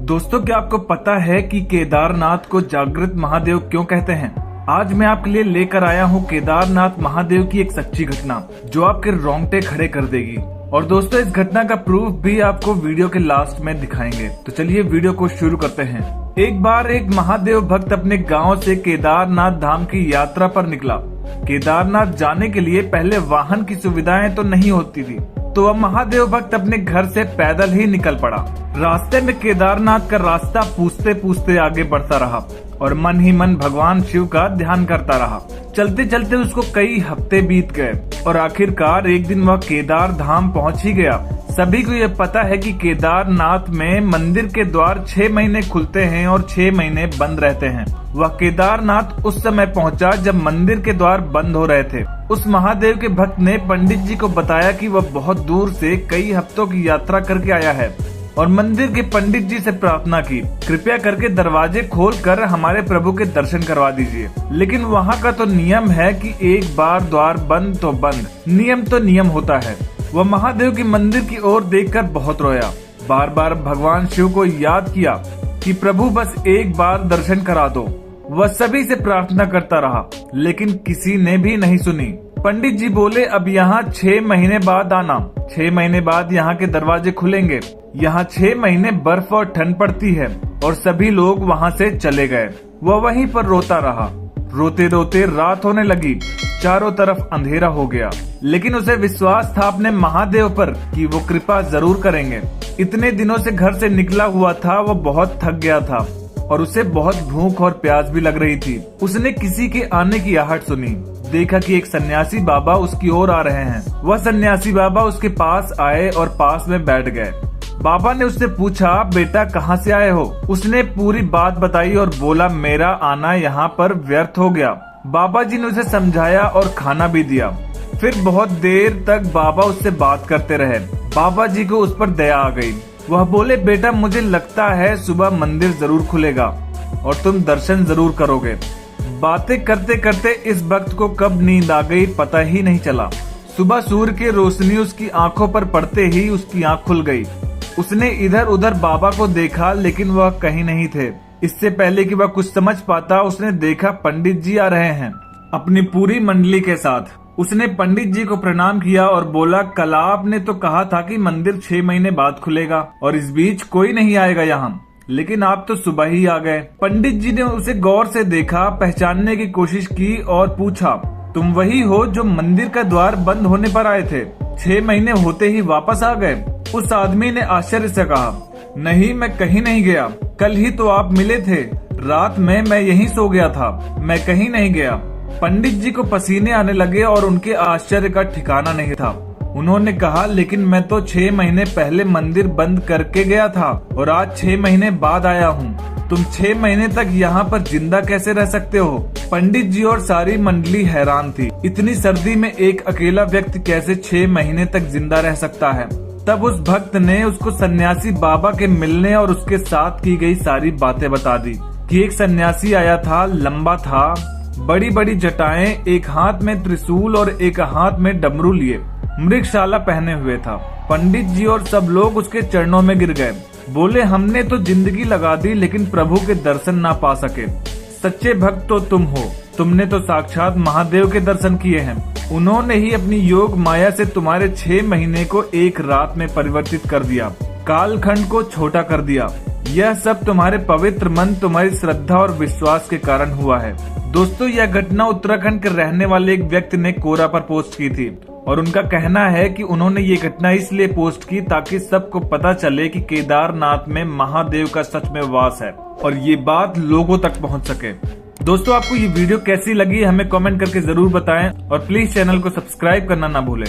दोस्तों, क्या आपको पता है कि केदारनाथ को जागृत महादेव क्यों कहते हैं? आज मैं आपके लिए लेकर आया हूँ केदारनाथ महादेव की एक सच्ची घटना जो आपके रोंगटे खड़े कर देगी। और दोस्तों, इस घटना का प्रूफ भी आपको वीडियो के लास्ट में दिखाएंगे। तो चलिए वीडियो को शुरू करते हैं। एक बार एक महादेव भक्त अपने गांव से केदारनाथ धाम की यात्रा पर निकला। केदारनाथ जाने के लिए पहले वाहन की सुविधाएं तो नहीं होती थी, तो वह महादेव भक्त अपने घर से पैदल ही निकल पड़ा। रास्ते में केदारनाथ का रास्ता पूछते पूछते आगे बढ़ता रहा और मन ही मन भगवान शिव का ध्यान करता रहा। चलते चलते उसको कई हफ्ते बीत गए और आखिरकार एक दिन वह केदार धाम पहुंच ही गया। सभी को यह पता है कि केदारनाथ में मंदिर के द्वार 6 महीने खुलते हैं और 6 महीने बंद रहते हैं। वह केदारनाथ उस समय पहुंचा जब मंदिर के द्वार बंद हो रहे थे। उस महादेव के भक्त ने पंडित जी को बताया कि वह बहुत दूर से कई हफ्तों की यात्रा करके आया है और मंदिर के पंडित जी से प्रार्थना की, कृपया करके दरवाजे खोलकर हमारे प्रभु के दर्शन करवा दीजिए। लेकिन वहाँ का तो नियम है कि एक बार द्वार बंद तो बंद, नियम तो नियम होता है। वह महादेव की मंदिर की ओर देखकर बहुत रोया, बार बार भगवान शिव को याद किया कि प्रभु बस एक बार दर्शन करा दो। वह सभी से प्रार्थना करता रहा, लेकिन किसी ने भी नहीं सुनी। पंडित जी बोले, अब यहाँ 6 महीने बाद आना, 6 महीने बाद यहाँ के दरवाजे खुलेंगे। यहाँ 6 महीने बर्फ और ठंड पड़ती है। और सभी लोग वहाँ से चले गए। वह वहीं पर रोता रहा। रोते रोते रात होने लगी, चारों तरफ अंधेरा हो गया। लेकिन उसे विश्वास था अपने महादेव पर कि वो कृपा जरूर करेंगे। इतने दिनों से घर से निकला हुआ था, वो बहुत थक गया था और उसे बहुत भूख और प्यास भी लग रही थी। उसने किसी के आने की आहट सुनी, देखा कि एक सन्यासी बाबा उसकी ओर आ रहे हैं। वह सन्यासी बाबा उसके पास आए और पास में बैठ गए। बाबा ने उससे पूछा, बेटा कहाँ से आए हो? उसने पूरी बात बताई और बोला, मेरा आना यहाँ पर व्यर्थ हो गया। बाबा जी ने उसे समझाया और खाना भी दिया। फिर बहुत देर तक बाबा उससे बात करते रहे। बाबा जी को उस पर दया आ गई। वह बोले, बेटा मुझे लगता है सुबह मंदिर जरूर खुलेगा और तुम दर्शन जरूर करोगे। बातें करते करते इस भक्त को कब नींद आ गई पता ही नहीं चला। सुबह सूर्य की रोशनी उसकी आंखों पर पड़ते ही उसकी आंख खुल गई। उसने इधर उधर बाबा को देखा, लेकिन वह कहीं नहीं थे। इससे पहले कि वह कुछ समझ पाता, उसने देखा पंडित जी आ रहे हैं अपनी पूरी मंडली के साथ। उसने पंडित जी को प्रणाम किया और बोला, कल आपने तो कहा था कि मंदिर 6 महीने बाद खुलेगा और इस बीच कोई नहीं आएगा यहाँ, लेकिन आप तो सुबह ही आ गए। पंडित जी ने उसे गौर से देखा, पहचानने की कोशिश की और पूछा, तुम वही हो जो मंदिर का द्वार बंद होने पर आए थे? 6 महीने होते ही वापस आ गए? उस आदमी ने आश्चर्य से कहा, नहीं, मैं कहीं नहीं गया। कल ही तो आप मिले थे। रात में मैं यहीं सो गया था, मैं कहीं नहीं गया। पंडित जी को पसीने आने लगे और उनके आश्चर्य का ठिकाना नहीं था। उन्होंने कहा, लेकिन मैं तो 6 महीने पहले मंदिर बंद करके गया था और आज 6 महीने बाद आया हूँ। तुम 6 महीने तक यहाँ पर जिंदा कैसे रह सकते हो? पंडित जी और सारी मंडली हैरान थी। इतनी सर्दी में एक अकेला व्यक्ति कैसे 6 महीने तक जिंदा रह सकता है? तब उस भक्त ने उसको सन्यासी बाबा के मिलने और उसके साथ की गई सारी बातें बता दी कि एक सन्यासी आया था, लंबा था, बड़ी बड़ी जटाएं, एक हाथ में त्रिशूल और एक हाथ में डमरू लिए, मृगशाला पहने हुए था। पंडित जी और सब लोग उसके चरणों में गिर गए। बोले, हमने तो जिंदगी लगा दी लेकिन प्रभु के दर्शन ना पा सके। सच्चे भक्त तो तुम हो, तुमने तो साक्षात महादेव के दर्शन किए हैं। उन्होंने ही अपनी योग माया से तुम्हारे 6 महीने को एक रात में परिवर्तित कर दिया, कालखंड को छोटा कर दिया। यह सब तुम्हारे पवित्र मन, तुम्हारी श्रद्धा और विश्वास के कारण हुआ है। दोस्तों, यह घटना उत्तराखंड के रहने वाले एक व्यक्ति ने कोरा पर पोस्ट की थी और उनका कहना है कि उन्होंने ये घटना इसलिए पोस्ट की ताकि सबको पता चले कि केदारनाथ में महादेव का सच में वास है और ये बात लोगों तक पहुंच सके। दोस्तों, आपको ये वीडियो कैसी लगी हमें कमेंट करके जरूर बताएं और प्लीज चैनल को सब्सक्राइब करना ना भूलें।